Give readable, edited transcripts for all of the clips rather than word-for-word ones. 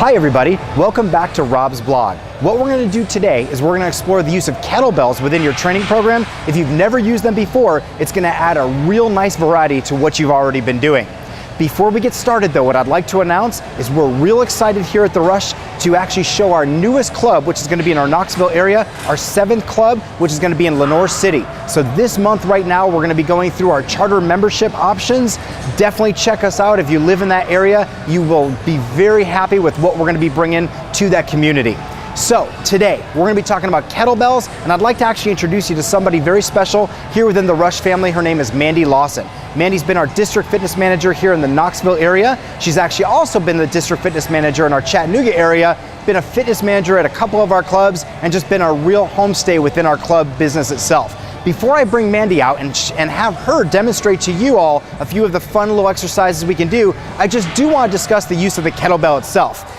Hi everybody, welcome back to Rob's blog. What we're going to do today is we're going to explore the use of kettlebells within your training program. If you've never used them before, it's going to add a real nice variety to what you've already been doing. Before we get started though, what I'd like to announce is we're real excited here at The Rush to actually show our newest club, which is going to be in our Knoxville area, our 7th club, which is going to be in Lenore City. So this month right now, we're going to be going through our charter membership options. Definitely check us out. If you live in that area, you will be very happy with what we're going to be bringing to that community. So today, we're going to be talking about kettlebells, and I'd like to actually introduce you to somebody very special here within the Rush family. Her name is Mandy Lawson. Mandy's been our district fitness manager here in the Knoxville area. She's actually also been the district fitness manager in our Chattanooga area, been a fitness manager at a couple of our clubs, and just been a real homestay within our club business itself. Before I bring Mandy out and have her demonstrate to you all a few of the fun little exercises we can do, I just do want to discuss the use of the kettlebell itself.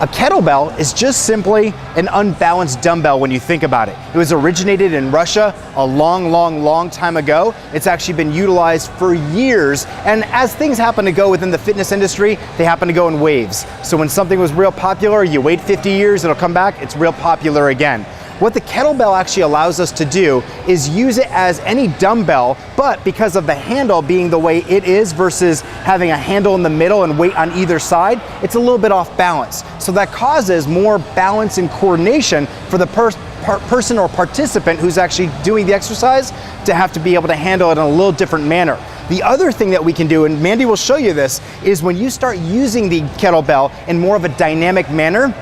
A kettlebell is just simply an unbalanced dumbbell when you think about it. It was originated in Russia a long time ago. It's actually been utilized for years, and as things happen to go within the fitness industry, they happen to go in waves. So when something was real popular, you wait 50 years, it'll come back, it's real popular again. What the kettlebell actually allows us to do is use it as any dumbbell, but because of the handle being the way it is versus having a handle in the middle and weight on either side, it's a little bit off balance. So that causes more balance and coordination for the person or participant who's actually doing the exercise to have to be able to handle it in a little different manner. The other thing that we can do, and Mandy will show you this, is when you start using the kettlebell in more of a dynamic manner,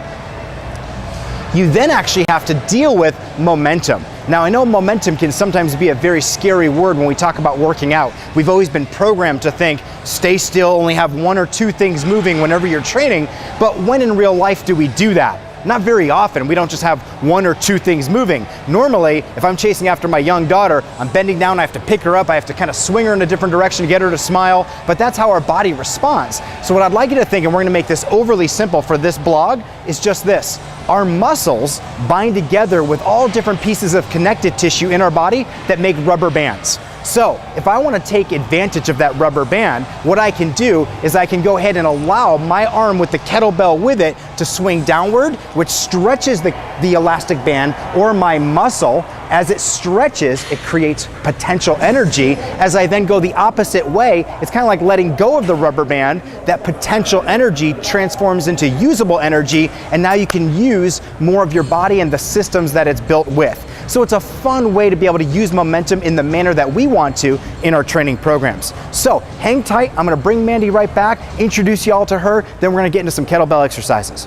you then actually have to deal with momentum. Now I know momentum can sometimes be a very scary word when we talk about working out. We've always been programmed to think, stay still, only have one or two things moving whenever you're training, but when in real life do we do that? Not very often. We don't just have one or two things moving. Normally, if I'm chasing after my young daughter, I'm bending down, I have to pick her up, I have to kind of swing her in a different direction to get her to smile, but that's how our body responds. So what I'd like you to think, and we're gonna make this overly simple for this blog, is just this. Our muscles bind together with all different pieces of connective tissue in our body that make rubber bands. So if I want to take advantage of that rubber band, what I can do is I can go ahead and allow my arm with the kettlebell with it to swing downward, which stretches the elastic band, or my muscle. As it stretches, it creates potential energy. As I then go the opposite way, it's kind of like letting go of the rubber band. That potential energy transforms into usable energy, and now you can use more of your body and the systems that it's built with. So it's a fun way to be able to use momentum in the manner that we want to in our training programs. So hang tight, I'm gonna bring Mandy right back, introduce you all to her, then we're gonna get into some kettlebell exercises.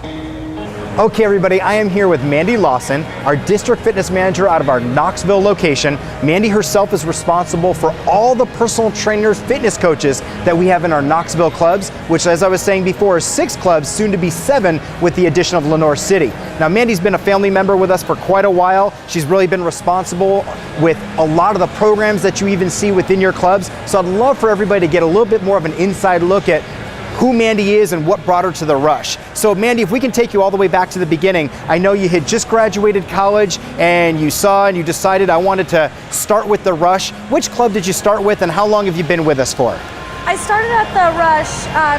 Okay everybody, I am here with Mandy Lawson, our district fitness manager out of our Knoxville location. Mandy herself is responsible for all the personal trainers, fitness coaches that we have in our Knoxville clubs, which as I was saying before is 6 clubs, soon to be 7 with the addition of Lenore City. Now Mandy's been a family member with us for quite a while. She's really been responsible with a lot of the programs that you even see within your clubs. So I'd love for everybody to get a little bit more of an inside look at who Mandy is and what brought her to the Rush. So Mandy, if we can take you all the way back to the beginning, I know you had just graduated college and you saw and you decided I wanted to start with the Rush. Which club did you start with and how long have you been with us for? I started at the Rush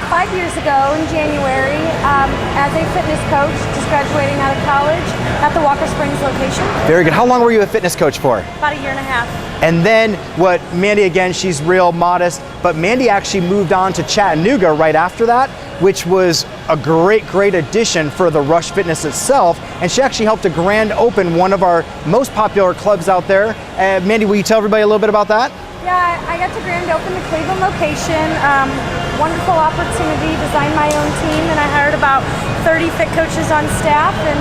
5 years ago in January as a fitness coach, just graduating out of college at the Walker Springs location. Very good. How long were you a fitness coach for? About 1.5 years. And then what Mandy, again, she's real modest, but Mandy actually moved on to Chattanooga right after that, which was a great addition for the Rush Fitness itself. And she actually helped to grand open one of our most popular clubs out there. Mandy, will you tell everybody a little bit about that? Yeah, I got to grand open the Cleveland location. Wonderful opportunity, designed my own team, and I hired about 30 fit coaches on staff and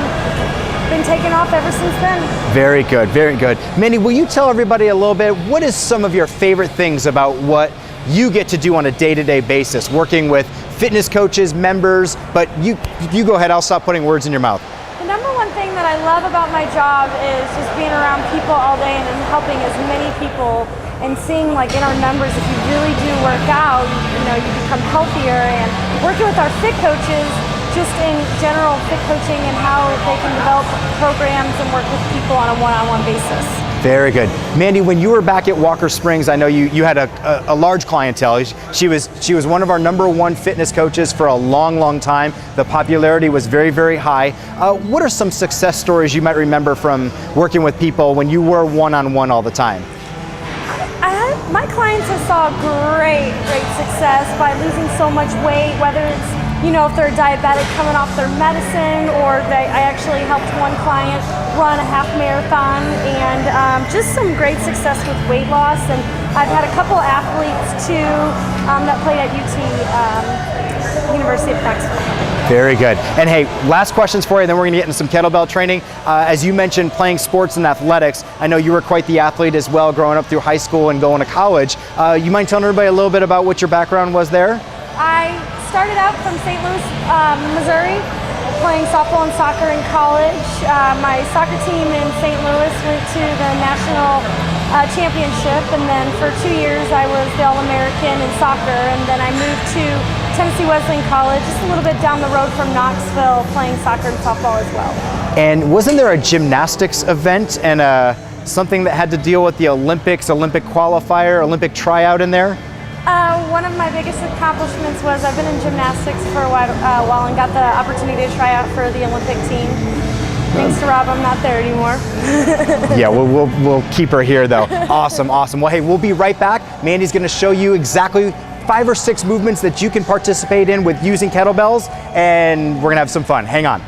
been taking off ever since then. Very good, very good. Mandy, will you tell everybody a little bit, what is some of your favorite things about what you get to do on a day-to-day basis, working with fitness coaches, members, but you go ahead, I'll stop putting words in your mouth. The number one thing that I love about my job is just being around people all day and helping as many people and seeing like in our numbers, if you really do work out, you know, you become healthier, and working with our fit coaches, just in general fit coaching and how they can develop programs and work with people on a one-on-one basis. Very good. Mandy, when you were back at Walker Springs, I know you had a large clientele. She was one of our #1 fitness coaches for a long time. The popularity was very high. What are some success stories you might remember from working with people when you were one-on-one all the time? My clients have saw great success by losing so much weight, whether it's, if they're diabetic coming off their medicine, or I actually helped one client run a half marathon, and just some great success with weight loss. And I've had a couple athletes too that played at University of Knoxville. Very good. And hey, last questions for you, then we're going to get into some kettlebell training. As you mentioned, playing sports and athletics, I know you were quite the athlete as well, growing up through high school and going to college. You mind telling everybody a little bit about what your background was there? I started out from St. Louis, Missouri, playing softball and soccer in college. My soccer team in St. Louis went to the national championship, and then for 2 years I was the All-American in soccer, and then I moved to Tennessee Wesleyan College, just a little bit down the road from Knoxville, playing soccer and softball as well. And wasn't there a gymnastics event and something that had to deal with the Olympics, Olympic qualifier, Olympic tryout in there? One of my biggest accomplishments was I've been in gymnastics for a while and got the opportunity to try out for the Olympic team. Thanks to Rob, I'm not there anymore. Yeah, we'll keep her here though. Awesome. Well, hey, we'll be right back. Mandy's going to show you exactly 5 or 6 movements that you can participate in with using kettlebells, and we're going to have some fun. Hang on.